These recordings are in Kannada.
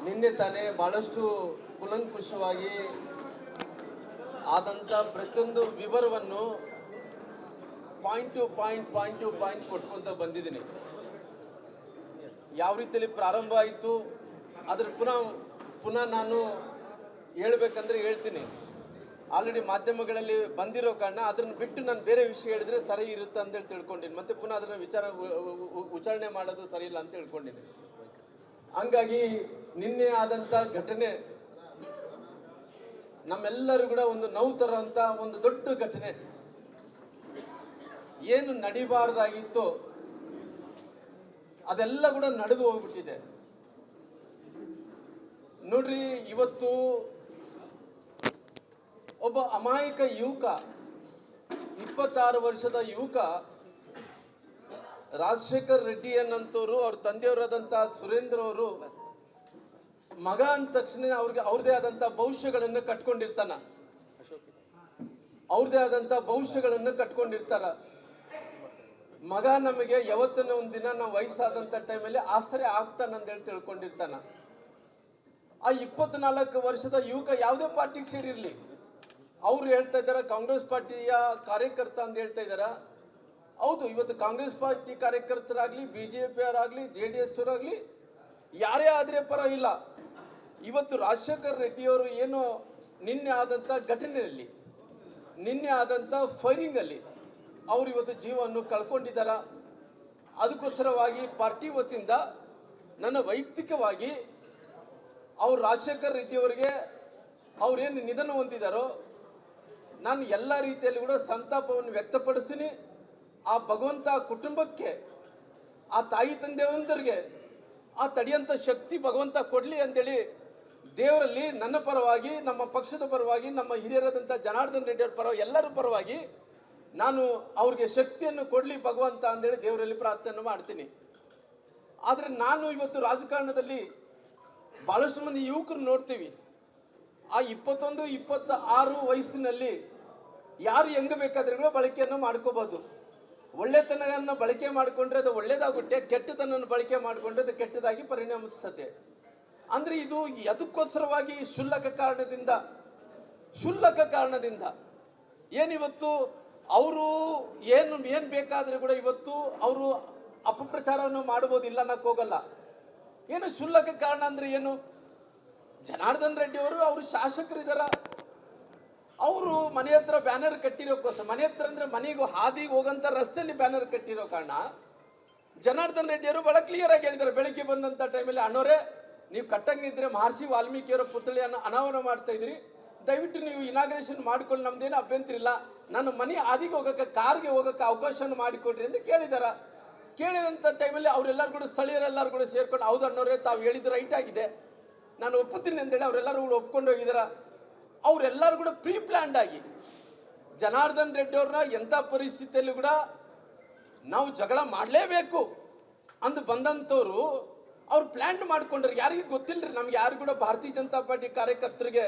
ನಿನ್ನೆ ತಾನೇ ಬಹಳಷ್ಟು ಕುಲಂಕುಷವಾಗಿ ಆದಂಥ ಪ್ರತಿಯೊಂದು ವಿವರವನ್ನು ಪಾಯಿಂಟ್ ಟು ಪಾಯಿಂಟ್ ಕೊಟ್ಕೊಂತ ಬಂದಿದ್ದೀನಿ. ಯಾವ ರೀತಿಯಲ್ಲಿ ಪ್ರಾರಂಭ ಆಯಿತು ಅದ್ರ ಪುನಃ ನಾನು ಹೇಳ್ಬೇಕಂದ್ರೆ ಹೇಳ್ತೀನಿ. ಆಲ್ರೆಡಿ ಮಾಧ್ಯಮಗಳಲ್ಲಿ ಬಂದಿರೋ ಕಾರಣ ಅದನ್ನು ಬಿಟ್ಟು ನಾನು ಬೇರೆ ವಿಷಯ ಹೇಳಿದ್ರೆ ಸರಿ ಇರುತ್ತೆ ಅಂತೇಳಿ ತಿಳ್ಕೊಂಡಿನಿ. ಮತ್ತೆ ಪುನಃ ಅದನ್ನು ಉಚ್ಚಾರಣೆ ಮಾಡೋದು ಸರಿ ಇಲ್ಲ ಅಂತ ತಿಳ್ಕೊಂಡಿನಿ. ಹಂಗಾಗಿ ನಿನ್ನೆ ಆದಂಥ ಘಟನೆ ನಮ್ಮೆಲ್ಲರೂ ಕೂಡ ಒಂದು ನೋವು ತರುವಂಥ ಒಂದು ದೊಡ್ಡ ಘಟನೆ. ಏನು ನಡಿಬಾರ್ದಾಗಿತ್ತು ಅದೆಲ್ಲ ಕೂಡ ನಡೆದು ಹೋಗ್ಬಿಟ್ಟಿದೆ. ನೋಡ್ರಿ, ಇವತ್ತು ಒಬ್ಬ ಅಮಾಯಕ ಯುವಕ, 26 ವರ್ಷದ ಯುವಕ ರಾಜಶೇಖರ್ ರೆಡ್ಡಿ ಅನ್ನಂತವರು, ಅವ್ರ ತಂದೆಯವರಾದಂಥ ಸುರೇಂದ್ರ ಅವರು ಮಗ ಅಂದ ತಕ್ಷಣ ಅವ್ರದೇ ಆದಂಥ ಭವಿಷ್ಯಗಳನ್ನು ಕಟ್ಕೊಂಡಿರ್ತಾರ. ಮಗ ನಮಗೆ ಯಾವತ್ತನ ಒಂದಿನ ನಾವು ವಯಸ್ಸಾದಂಥ ಟೈಮಲ್ಲಿ ಆಶ್ರಯ ಆಗ್ತಾನಂದೇಳಿ ತಿಳ್ಕೊಂಡಿರ್ತಾನ. ಆ 24 ವರ್ಷದ ಯುವಕ ಯಾವುದೇ ಪಾರ್ಟಿಗೆ ಸೇರಿರ್ಲಿ, ಅವ್ರು ಹೇಳ್ತಾ ಇದ್ದಾರೆ ಕಾಂಗ್ರೆಸ್ ಪಾರ್ಟಿಯ ಕಾರ್ಯಕರ್ತ ಅಂತ ಹೇಳ್ತಾ ಇದ್ದಾರ. ಹೌದು, ಇವತ್ತು ಕಾಂಗ್ರೆಸ್ ಪಾರ್ಟಿ ಕಾರ್ಯಕರ್ತರಾಗ್ಲಿ, BJP ಅವರಾಗ್ಲಿ, JDS ಅವರಾಗ್ಲಿ, ಯಾರೇ ಆದ್ರೆ ಪರವಾಗಿಲ್ಲ. ಇವತ್ತು ರಾಜಶೇಖರ್ ರೆಡ್ಡಿ ಅವರು ಏನೋ ನಿನ್ನೆ ಆದಂಥ ಘಟನೆಯಲ್ಲಿ, ನಿನ್ನೆ ಆದಂಥ ಫೈರಿಂಗಲ್ಲಿ ಅವರು ಇವತ್ತು ಜೀವವನ್ನು ಕಳ್ಕೊಂಡಿದ್ದಾರ. ಅದಕ್ಕೋಸ್ಕರವಾಗಿ ಪಾರ್ಟಿ ವತಿಯಿಂದ ನನ್ನ ವೈಯಕ್ತಿಕವಾಗಿ ಅವ್ರು ರಾಜಶೇಖರ್ ರೆಡ್ಡಿ ಅವರಿಗೆ ಅವ್ರೇನು ನಿಧನ ಹೊಂದಿದಾರೋ ನಾನು ಎಲ್ಲ ರೀತಿಯಲ್ಲಿ ಕೂಡ ಸಂತಾಪವನ್ನು ವ್ಯಕ್ತಪಡಿಸ್ತೀನಿ. ಆ ಭಗವಂತ ಕುಟುಂಬಕ್ಕೆ, ಆ ತಾಯಿ ತಂದೆಯಂದರಿಗೆ ಆ ತಡೆಯಂಥ ಶಕ್ತಿ ಭಗವಂತ ಕೊಡಲಿ ಅಂತೇಳಿ ದೇವರಲ್ಲಿ ನನ್ನ ಪರವಾಗಿ, ನಮ್ಮ ಪಕ್ಷದ ಪರವಾಗಿ, ನಮ್ಮ ಹಿರಿಯರಾದಂಥ ಜನಾರ್ದನ್ ರೆಡ್ಡಿ ಅವ್ರ ಪರವಾಗಿ, ಎಲ್ಲರ ಪರವಾಗಿ ನಾನು ಅವ್ರಿಗೆ ಶಕ್ತಿಯನ್ನು ಕೊಡಲಿ ಭಗವಂತ ಅಂತೇಳಿ ದೇವರಲ್ಲಿ ಪ್ರಾರ್ಥನೆ ಮಾಡ್ತೀನಿ. ಆದರೆ ನಾನು ಇವತ್ತು ರಾಜಕಾರಣದಲ್ಲಿ ಭಾಳಷ್ಟು ಮಂದಿ ಯುವಕರು ನೋಡ್ತೀವಿ. ಆ 21, 26 ವಯಸ್ಸಿನಲ್ಲಿ ಯಾರು ಹೆಂಗೆ ಬೇಕಾದ್ರೂ ಬಳಕೆಯನ್ನು ಮಾಡ್ಕೋಬೋದು. ಒಳ್ಳೆತನವನ್ನು ಬಳಕೆ ಮಾಡಿಕೊಂಡ್ರೆ ಅದು ಒಳ್ಳೇದಾಗುತ್ತೆ, ಕೆಟ್ಟತನವನ್ನು ಬಳಕೆ ಮಾಡಿಕೊಂಡ್ರೆ ಅದು ಕೆಟ್ಟದಾಗಿ ಪರಿಣಮಿಸುತ್ತೆ. ಅಂದರೆ ಇದು ಅದಕ್ಕೋಸ್ಕರವಾಗಿ ಕ್ಷುಲ್ಲಕ ಕಾರಣದಿಂದ ಏನಿವತ್ತು ಅವರು ಏನು ಬೇಕಾದರೂ ಕೂಡ ಇವತ್ತು ಅವರು ಅಪಪ್ರಚಾರವನ್ನು ಮಾಡ್ಬೋದಿಲ್ಲ, ಅನ್ನಕ್ಕೆ ಹೋಗಲ್ಲ. ಏನು ಕ್ಷುಲ್ಲಕ ಕಾರಣ ಅಂದರೆ ಏನು? ಜನಾರ್ದನ್ ರೆಡ್ಡಿ ಅವರು ಶಾಸಕರಿದ್ದಾರ. ಅವರು ಮನೆ ಹತ್ರ ಬ್ಯಾನರ್ ಕಟ್ಟಿರೋಕ್ಕೋಸ್ಕರ, ಮನೆ ಹತ್ರ ಅಂದರೆ ಮನೆಗೂ ಹಾದಿಗೆ ಹೋಗಂಥ ರಸ್ತೆಯಲ್ಲಿ ಬ್ಯಾನರ್ ಕಟ್ಟಿರೋ ಕಾರಣ ಜನಾರ್ದನ್ ರೆಡ್ಡಿ ಅವರು ಬಹಳ ಕ್ಲಿಯರ್ ಆಗಿ ಹೇಳಿದ್ದಾರೆ. ಬೆಳಗ್ಗೆ ಬಂದಂಥ ಟೈಮಲ್ಲಿ, ಅಣ್ಣೋರೇ ನೀವು ಕಟ್ಟಂಗಿದ್ರೆ ಮಹರ್ಷಿ ವಾಲ್ಮೀಕಿಯವರ ಪುತ್ಥಳಿಯನ್ನು ಅನಾವರಣ ಮಾಡ್ತಾ ಇದ್ರಿ, ದಯವಿಟ್ಟು ನೀವು ಇನಾಗ್ರೇಷನ್ ಮಾಡ್ಕೊಂಡು ನಮ್ದೇನು ಅಭ್ಯಂತರ ಇಲ್ಲ, ನನ್ನ ಮನೆ ಹಾದಿಗೆ ಹೋಗೋಕ್ಕೆ, ಕಾರ್ಗೆ ಹೋಗೋಕ್ಕೆ ಅವಕಾಶವನ್ನು ಮಾಡಿಕೊಡ್ರಿ ಅಂತ ಕೇಳಿದಾರ. ಕೇಳಿದಂಥ ಟೈಮಲ್ಲಿ ಅವರೆಲ್ಲರೂ ಕೂಡ, ಸ್ಥಳೀಯರೆಲ್ಲರೂ ಕೂಡ ಸೇರ್ಕೊಂಡು, ಹೌದು ಅಣ್ಣೋರೇ ತಾವು ಹೇಳಿದ್ದು ರೈಟ್ ಆಗಿದೆ, ನಾನು ಒಪ್ಪುತ್ತೀನಿ ಅಂತೇಳಿ ಅವರೆಲ್ಲರೂ ಕೂಡ ಒಪ್ಕೊಂಡು ಹೋಗಿದಾರ. ಅವರೆಲ್ಲರೂ ಕೂಡ ಪ್ರೀ ಪ್ಲ್ಯಾಂಡ್ ಆಗಿ ಜನಾರ್ದನ್ ರೆಡ್ಡಿ ಅವ್ರನ್ನ ಎಂಥ ಪರಿಸ್ಥಿತಿಯಲ್ಲಿ ಕೂಡ ನಾವು ಜಗಳ ಮಾಡಲೇಬೇಕು ಅಂದು ಬಂದಂಥವ್ರು ಅವ್ರು ಪ್ಲ್ಯಾನ್ ಮಾಡ್ಕೊಂಡ್ರೆ ಯಾರಿಗೂ ಗೊತ್ತಿಲ್ಲರಿ. ನಮ್ಗೆ ಯಾರು ಕೂಡ ಭಾರತೀಯ ಜನತಾ ಪಾರ್ಟಿ ಕಾರ್ಯಕರ್ತರಿಗೆ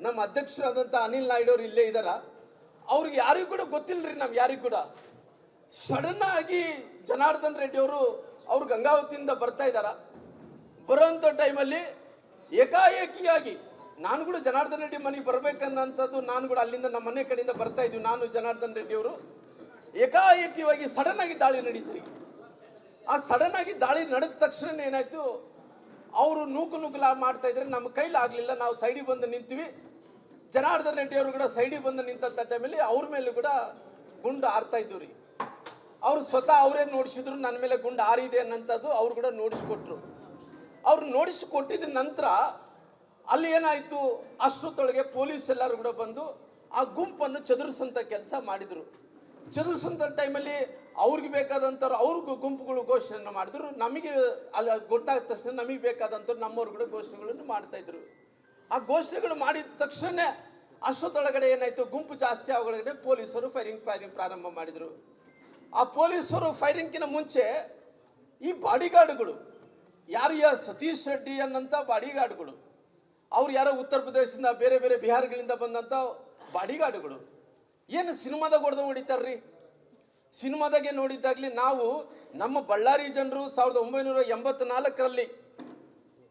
ನಮ್ಮ ಅಧ್ಯಕ್ಷರಾದಂಥ ಅನಿಲ್ ನಾಯ್ಡು ಅವರು ಇಲ್ಲೇ ಇದ್ದಾರ, ಅವ್ರಿಗೆ ಯಾರಿಗೂ ಕೂಡ ಗೊತ್ತಿಲ್ಲರಿ. ನಮ್ಗೆ ಯಾರಿಗೂ ಕೂಡ ಸಡನ್ ಆಗಿ ಜನಾರ್ದನ್ ರೆಡ್ಡಿ ಅವ್ರು ಗಂಗಾವತಿಯಿಂದ ಬರ್ತಾ ಇದ್ದಾರ. ಬರೋಂಥ ಟೈಮಲ್ಲಿ ಏಕಾಏಕಿಯಾಗಿ ನಾನು ಕೂಡ ಜನಾರ್ದನ್ ರೆಡ್ಡಿ ಮನೆಗೆ ಬರಬೇಕನ್ನಂಥದ್ದು, ನಾನು ಕೂಡ ಅಲ್ಲಿಂದ ನಮ್ಮ ಮನೆ ಕಡೆಯಿಂದ ಬರ್ತಾ ಇದ್ವಿ, ನಾನು ಜನಾರ್ದನ್ ರೆಡ್ಡಿ ಅವರು. ಏಕಾಏಕಿಯಾಗಿ ಸಡನ್ ಆಗಿ ದಾಳಿ ನಡೀತ್ರಿ. ಆ ಸಡನ್ ಆಗಿ ದಾಳಿ ನಡೆದ ತಕ್ಷಣ ಏನಾಯ್ತು, ಅವರು ನೂಕುಲ ಮಾಡ್ತಾ ಇದ್ರೆ ನಮ್ಮ ಕೈಲಾಗಲಿಲ್ಲ. ನಾವು ಸೈಡಿಗೆ ಬಂದು ನಿಂತೀವಿ. ಜನಾರ್ದನ್ ರೆಡ್ಡಿ ಅವರು ಕೂಡ ಸೈಡಿಗೆ ಬಂದು ನಿಂತ ಟೈಮಲ್ಲಿ ಅವ್ರ ಮೇಲೆ ಕೂಡ ಗುಂಡು ಹಾರ್ತಾ ಇದ್ವು ರೀ. ಅವರು ಸ್ವತಃ ಅವರೇ ನೋಡಿಸಿದ್ರು ನನ್ನ ಮೇಲೆ ಗುಂಡು ಹಾರಿದೆ ಅನ್ನಂಥದ್ದು ಅವ್ರು ಕೂಡ ನೋಡಿಸ್ಕೊಟ್ರು. ಅವ್ರು ನೋಡಿಸಿಕೊಟ್ಟಿದ ನಂತರ ಅಲ್ಲಿ ಏನಾಯಿತು, ಅಷ್ಟೊತ್ತೊಳಗೆ ಪೊಲೀಸ್ ಎಲ್ಲರೂ ಕೂಡ ಬಂದು ಆ ಗುಂಪನ್ನು ಚದುರಿಸೋಂಥ ಕೆಲಸ ಮಾಡಿದರು. ಚದುರಿಸೋಂಥ ಟೈಮಲ್ಲಿ ಅವ್ರಿಗೆ ಬೇಕಾದಂಥವ್ರು ಅವ್ರಿಗೂ ಗುಂಪುಗಳು ಘೋಷಣೆಯನ್ನು ಮಾಡಿದ್ರು. ನಮಗೆ ಅಲ್ಲಿ ಗೊತ್ತಾದ ತಕ್ಷಣ ನಮಗೆ ಬೇಕಾದಂಥವ್ರು ನಮ್ಮವ್ರು ಕೂಡ ಘೋಷಣೆಗಳನ್ನು ಮಾಡ್ತಾಯಿದ್ರು. ಆ ಘೋಷಣೆಗಳು ಮಾಡಿದ ತಕ್ಷಣ ಅಷ್ಟೊತ್ತೊಳಗಡೆ ಏನಾಯಿತು, ಗುಂಪು ಜಾಸ್ತಿ ಒಳಗಡೆ ಪೊಲೀಸರು ಫೈರಿಂಗ್ ಪ್ರಾರಂಭ ಮಾಡಿದರು. ಆ ಪೊಲೀಸರು ಫೈರಿಂಗ್ಕಿಂತ ಮುಂಚೆ ಈ ಬಾಡಿಗಾರ್ಡ್ಗಳು ಯಾರು ಸತೀಶ್ ರೆಡ್ಡಿ ಅನ್ನಂಥ ಬಾಡಿಗಾರ್ಡ್ಗಳು, ಅವ್ರು ಯಾರೋ ಉತ್ತರ ಪ್ರದೇಶದಿಂದ, ಬೇರೆ ಬೇರೆ ಬಿಹಾರಗಳಿಂದ ಬಂದಂಥ ಬಾಡಿಗಾರ್ಡ್ಗಳು ಏನು ಸಿನಿಮಾದಾಗ ಹೊಡಿತಾರ್ರಿ. ಸಿನಿಮಾದಾಗೆ ನೋಡಿದ್ದಾಗಲಿ ನಾವು ನಮ್ಮ ಬಳ್ಳಾರಿ ಜನರು 1984ರಲ್ಲಿ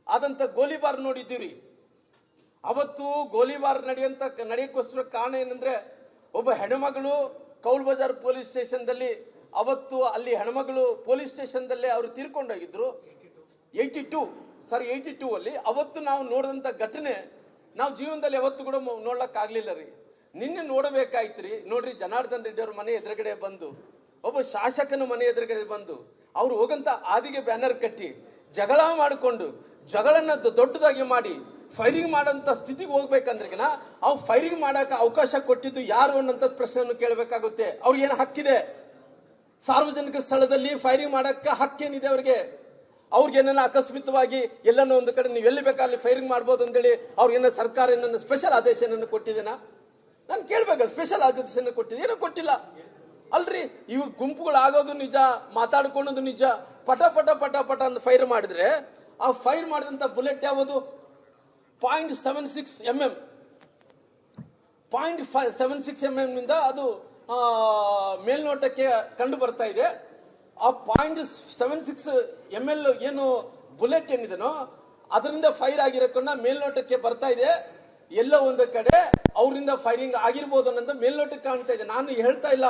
ಆದಂಥ ಗೋಲಿಬಾರ್ ನೋಡಿದ್ದೀವಿ. ಅವತ್ತು ಗೋಲಿಬಾರ್ ನಡೆಯೋಕ್ಕೋಸ್ಕರ ಕಾರಣ ಏನಂದ್ರೆ, ಒಬ್ಬ ಹೆಣ್ಮಗಳು ಕೌಲ್ ಬಜಾರ್ ಪೊಲೀಸ್ ಸ್ಟೇಷನ್ದಲ್ಲಿ ಅವತ್ತು ಅಲ್ಲಿ ಹೆಣ್ಮಗಳು ಪೊಲೀಸ್ ಸ್ಟೇಷನ್ದಲ್ಲೇ ಅವರು ತೀರ್ಕೊಂಡೋಗಿದ್ರು. 82 ಅಲ್ಲಿ ಅವತ್ತು ನಾವು ನೋಡಿದಂಥ ಘಟನೆ ನಾವು ಜೀವನದಲ್ಲಿ ಯಾವತ್ತೂ ಕೂಡ ನೋಡ್ಲಕ್ಕಾಗಲಿಲ್ಲ ರೀ. ನಿನ್ನೆ ನೋಡಬೇಕಾಯ್ತು ರೀ. ನೋಡ್ರಿ, ಜನಾರ್ದನ್ ರೆಡ್ಡಿ ಅವ್ರ ಮನೆ ಎದುರುಗಡೆ ಬಂದು, ಒಬ್ಬ ಶಾಸಕನ ಮನೆ ಎದುರುಗಡೆ ಬಂದು ಅವ್ರು ಹೋಗಂತ ಹಾದಿಗೆ ಬ್ಯಾನರ್ ಕಟ್ಟಿ ಜಗಳ ಮಾಡಿಕೊಂಡು ಜಗಳನ್ನ ದೊಡ್ಡದಾಗಿ ಮಾಡಿ ಫೈರಿಂಗ್ ಮಾಡೋಂಥ ಸ್ಥಿತಿಗೆ ಹೋಗ್ಬೇಕಂದ್ರೆಗಿನ ಅವ್ರು ಫೈರಿಂಗ್ ಮಾಡೋಕೆ ಅವಕಾಶ ಕೊಟ್ಟಿದ್ದು ಯಾರು ಅನ್ನೋಂಥ ಪ್ರಶ್ನೆಯನ್ನು ಕೇಳಬೇಕಾಗುತ್ತೆ. ಅವ್ರಿಗೆ ಏನು ಹಕ್ಕಿದೆ? ಸಾರ್ವಜನಿಕ ಸ್ಥಳದಲ್ಲಿ ಫೈರಿಂಗ್ ಮಾಡೋಕ್ಕೆ ಹಕ್ಕೇನಿದೆ ಅವ್ರಿಗೆ? ಅವ್ರಿಗೇನ ಅಕಸ್ಮಿತವಾಗಿ ಎಲ್ಲನೋ ಒಂದು ಕಡೆ ನೀವು ಎಲ್ಲಿ ಬೇಕಾ ಅಲ್ಲಿ ಫೈರಿಂಗ್ ಮಾಡ್ಬೋದು ಅಂತೇಳಿ ಅವ್ರಿಗೇನ ಸರ್ಕಾರ ಏನನ್ನ ಸ್ಪೆಷಲ್ ಆದೇಶವನ್ನು ಕೊಟ್ಟಿದ್ದೇನಾ? ನಾನು ಕೇಳ್ಬೇಕು, ಸ್ಪೆಷಲ್ ಆದೇಶನ ಕೊಟ್ಟಿದೆ? ಏನೂ ಕೊಟ್ಟಿಲ್ಲ ಅಲ್ರಿ. ಇವು ಗುಂಪುಗಳು ಆಗೋದು ನಿಜ, ಮಾತಾಡ್ಕೊಳ್ಳೋದು ನಿಜ. ಪಟ ಪಟ ಪಟ ಪಟ ಅಂತ ಫೈರ್ ಮಾಡಿದ್ರೆ ಆ ಫೈರ್ ಮಾಡಿದಂಥ ಬುಲೆಟ್ ಯಾವುದು? 0.76 mm. 0.76 mm ನಿಂದ ಅದು ಮೇಲ್ನೋಟಕ್ಕೆ ಕಂಡು ಬರ್ತಾ ಇದೆ. ಆ 0.76 ml ಏನು ಬುಲೆಟ್ ಏನಿದೆನೋ ಅದರಿಂದ ಫೈರ್ ಆಗಿರೋಕನ್ನ ಮೇಲ್ನೋಟಕ್ಕೆ ಬರ್ತಾ ಇದೆ. ಎಲ್ಲೋ ಒಂದು ಕಡೆ ಅವರಿಂದ ಫೈರಿಂಗ್ ಆಗಿರ್ಬೋದು ಅನ್ನೋದು ಮೇಲ್ನೋಟಕ್ಕೆ ಕಾಣ್ತಾ ಇದೆ. ನಾನು ಹೇಳ್ತಾ ಇಲ್ಲ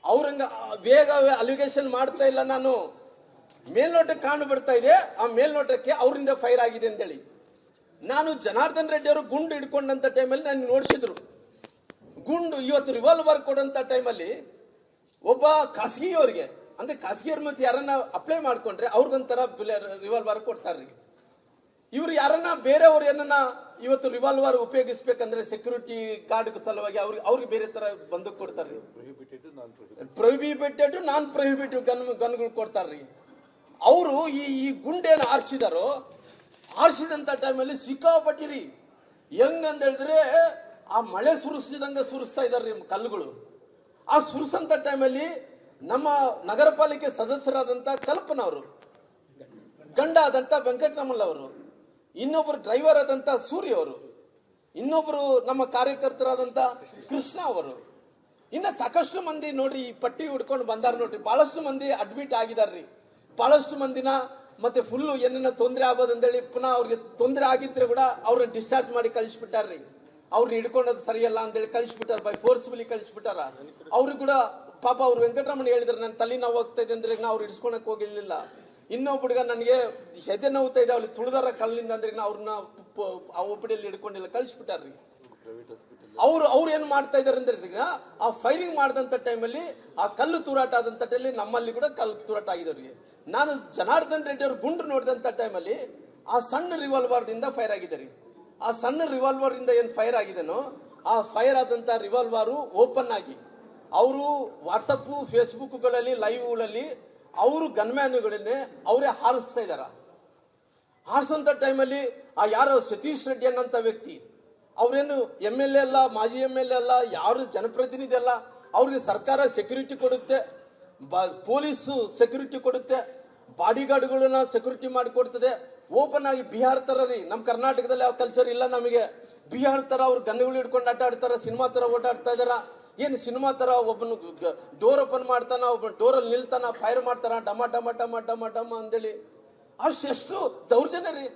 ಅವ್ರಂಗ ಬೇಗ ಅಲಿಗೇಷನ್ ಮಾಡ್ತಾ ಇಲ್ಲ, ನಾನು ಮೇಲ್ನೋಟಕ್ಕೆ ಕಾಣು ಬರ್ತಾ ಇದೆ. ಆ ಮೇಲ್ನೋಟಕ್ಕೆ ಅವರಿಂದ ಫೈರ್ ಆಗಿದೆ ಅಂತೇಳಿ ನಾನು ಜನಾರ್ದನ್ ರೆಡ್ಡಿ ಅವರು ಗುಂಡು ಹಿಡ್ಕೊಂಡಂತ ಟೈಮಲ್ಲಿ ನಾನು ನೋಡಿಸಿದ್ರು. ಗುಂಡು ಇವತ್ತು ರಿವಾಲ್ವರ್ ಕೊಡೋಂಥ ಟೈಮಲ್ಲಿ ಒಬ್ಬ ಖಾಸಗಿಯವರಿಗೆ, ಅಂದ್ರೆ ಖಾಸಗಿಯವ್ರ ಮತ್ತೆ ಯಾರನ್ನ ಅಪ್ಲೈ ಮಾಡ್ಕೊಂಡ್ರೆ ಅವ್ರಿಗೊಂಥರ ರಿವಾಲ್ವರ್ ಕೊಡ್ತಾರ್ರಿ. ಇವ್ರು ಯಾರನ್ನ ಬೇರೆಯವ್ರು ಏನನ್ನ ಇವತ್ತು ರಿವಾಲ್ವರ್ ಉಪಯೋಗಿಸ್ಬೇಕಂದ್ರೆ ಸೆಕ್ಯೂರಿಟಿ ಗಾರ್ಡ್ ಸಲುವಾಗಿ ಅವ್ರಿಗೆ ಬೇರೆ ತರ ಬಂದೂಕ್ ಕೊಡ್ತಾರ್ರಿ. ಪ್ರೊಹಿಬಿಟೆಡ್ ನಾನ್ ಪ್ರೊಹಿಬಿಟೆಡ್ ಗನ್ಗಳು ಕೊಡ್ತಾರ್ರಿ. ಅವರು ಈ ಗುಂಡೇನು ಆರಿಸಿದಂತ ಟೈಮಲ್ಲಿ ಸಿಕ್ಕಾಪಟ್ಟಿರಿ. ಹೆಂಗಂತ ಹೇಳಿದ್ರೆ ಆ ಮಳೆ ಸುರಿಸ್ತಾ ಇದಾರ್ರಿ ಕಲ್ಲುಗಳು. ಆ ಸುರಿಸಂತ ಟೈಮಲ್ಲಿ ನಮ್ಮ ನಗರ ಪಾಲಿಕೆ ಸದಸ್ಯರಾದಂತ ಕಲ್ಪನಾ ಅವರು, ಗಂಡ ಆದಂತ ವೆಂಕಟರಮಣ ಅವರು, ಇನ್ನೊಬ್ಬರು ಡ್ರೈವರ್ ಆದಂತ ಸೂರ್ಯ ಅವರು, ಇನ್ನೊಬ್ಬರು ನಮ್ಮ ಕಾರ್ಯಕರ್ತರಾದಂತ ಕೃಷ್ಣ ಅವರು, ಇನ್ನ ಸಾಕಷ್ಟು ಮಂದಿ ನೋಡ್ರಿ ಈ ಪಟ್ಟಿ ಹುಡ್ಕೊಂಡು ಬಂದಾರ ನೋಡ್ರಿ. ಬಹಳಷ್ಟು ಮಂದಿ ಅಡ್ಮಿಟ್ ಆಗಿದಾರ್ರಿ. ಬಹಳಷ್ಟು ಮಂದಿನ ಮತ್ತೆ ಫುಲ್ ಏನೇನ ತೊಂದರೆ ಆಗ್ಬೋದು ಅಂತೇಳಿ ಪುನಃ ಅವ್ರಿಗೆ ತೊಂದರೆ ಆಗಿದ್ರೆ ಕೂಡ ಅವ್ರನ್ನ ಡಿಸ್ಚಾರ್ಜ್ ಮಾಡಿ ಕಳಿಸ್ಬಿಟ್ಟಾರ್ರಿ. ಅವ್ರನ್ನ ಹಿಡ್ಕೊಂಡದ್ ಸರಿಯಲ್ಲ ಅಂತೇಳಿ ಕಳಿಸ್ಬಿಟ್ಟಾರ, ಬೈ ಫೋರ್ಸ್ಫುಲಿ ಕಳಿಸ್ಬಿಟ್ಟಾರ. ಅವ್ರಿಗೆ ಕೂಡ ಪಾಪ ಅವ್ರು ವೆಂಕಟರಮಣ ಹೇಳಿದ್ರೆ ನನ್ನ ತಲೆ ನೋವು ಆಗ್ತಾ ಇದೆ ಅಂದ್ರೆ ಅವ್ರು ಹಿಡ್ಸ್ಕೊಳಕ್ ಹೋಗಿರ್ಲಿಲ್ಲ. ಇನ್ನೊಬ್ಬ ನನಗೆ ಎದೆ ನೋವ್ತಾ ಇದೆ ಅವ್ರಿಗೆ ತುಳಿದಾರ ಕಲ್ಲಿಂದ ಅಂದ್ರೆ ಅವ್ರನ್ನ ಒಬ್ಬಡಿಯಲ್ಲಿ ಹಿಡ್ಕೊಂಡಿಲ್ಲ, ಕಳಿಸ್ಬಿಟ್ಟಾರ್ರಿ. ಅವ್ರು ಏನ್ ಮಾಡ್ತಾ ಇದಾರೆ ಅಂದ್ರೆ ಆ ಫೈರಿಂಗ್ ಮಾಡಿದಂತ ಟೈಮಲ್ಲಿ ಆ ಕಲ್ಲು ತೂರಾಟ ಆದಂತ ಟೈಮಲ್ಲಿ ನಮ್ಮಲ್ಲಿ ಕೂಡ ಕಲ್ಲು ತೂರಾಟ ಆಗಿದವ್ರಿಗೆ. ನಾನು ಜನಾರ್ದನ್ ರೆಡ್ಡಿ ಅವ್ರ ಗುಂಡು ನೋಡಿದಂತ ಟೈಮಲ್ಲಿ ಆ ಸಣ್ಣ ರಿವಾಲ್ವರ್ ಇಂದ ಫೈರ್ ಆಗಿದೆ ರೀ. ಆ ಸಣ್ಣ ರಿವಾಲ್ವರ್ ಇಂದ ಏನ್ ಫೈರ್ ಆಗಿದೆನೋ ಆ ಫೈರ್ ಆದಂತ ರಿವಾಲ್ವರು ಓಪನ್ ಆಗಿ ಅವರು ವಾಟ್ಸಪ್ ಫೇಸ್ಬುಕ್ಗಳಲ್ಲಿ ಲೈವ್ಗಳಲ್ಲಿ ಅವರು ಗನ್ಮ್ಯಾನ್ಗಳನ್ನೇ ಅವರೇ ಹಾರಿಸ್ತಾ ಇದಾರ. ಹಾರಿಸೋಂಥ ಟೈಮಲ್ಲಿ ಆ ಯಾರೋ ಸತೀಶ್ ರೆಡ್ಡಿ ಅನ್ನೋಂಥ ವ್ಯಕ್ತಿ, ಅವ್ರೇನು MLA ಅಲ್ಲ, ಮಾಜಿ MLA ಅಲ್ಲ, ಯಾರು ಜನಪ್ರತಿನಿಧಿ ಅಲ್ಲ. ಅವ್ರಿಗೆ ಸರ್ಕಾರ ಸೆಕ್ಯೂರಿಟಿ ಕೊಡುತ್ತೆ, ಪೊಲೀಸು ಸೆಕ್ಯೂರಿಟಿ ಕೊಡುತ್ತೆ, ಬಾಡಿಗಾರ್ಡ್ಗಳನ್ನ ಸೆಕ್ಯೂರಿಟಿ ಮಾಡಿಕೊಡ್ತದೆ. ಓಪನ್ ಆಗಿ ಬಿಹಾರ್ ತರ ರೀ, ನಮ್ಮ ಕರ್ನಾಟಕದಲ್ಲಿ ಯಾವ ಕಲ್ಚರ್ ಇಲ್ಲ ನಮಗೆ. ಬಿಹಾರ್ ತರ ಅವ್ರು ಗನ್ಗಳು ಹಿಡ್ಕೊಂಡು ಆಟ ಆಡ್ತಾರ, ಸಿನಿಮಾ ತರ ಓಡಾಡ್ತಾ ಇದಾರ. ಏನು ಸಿನಿಮಾ ತರ ಒಬ್ಬನು ಡೋರ್ ಓಪನ್ ಮಾಡ್ತಾನ, ಒಬ್ಬ ಡೋರಲ್ಲಿ ನಿಲ್ತಾನ, ಫೈರ್ ಮಾಡ್ತಾನ, ಡಮ ಡಮ ಡಮ ಡಮ ಡಮ ಅಂತೇಳಿ. ಅಷ್ಟು ದೌರ್ಜನ್ಯ ರೀ.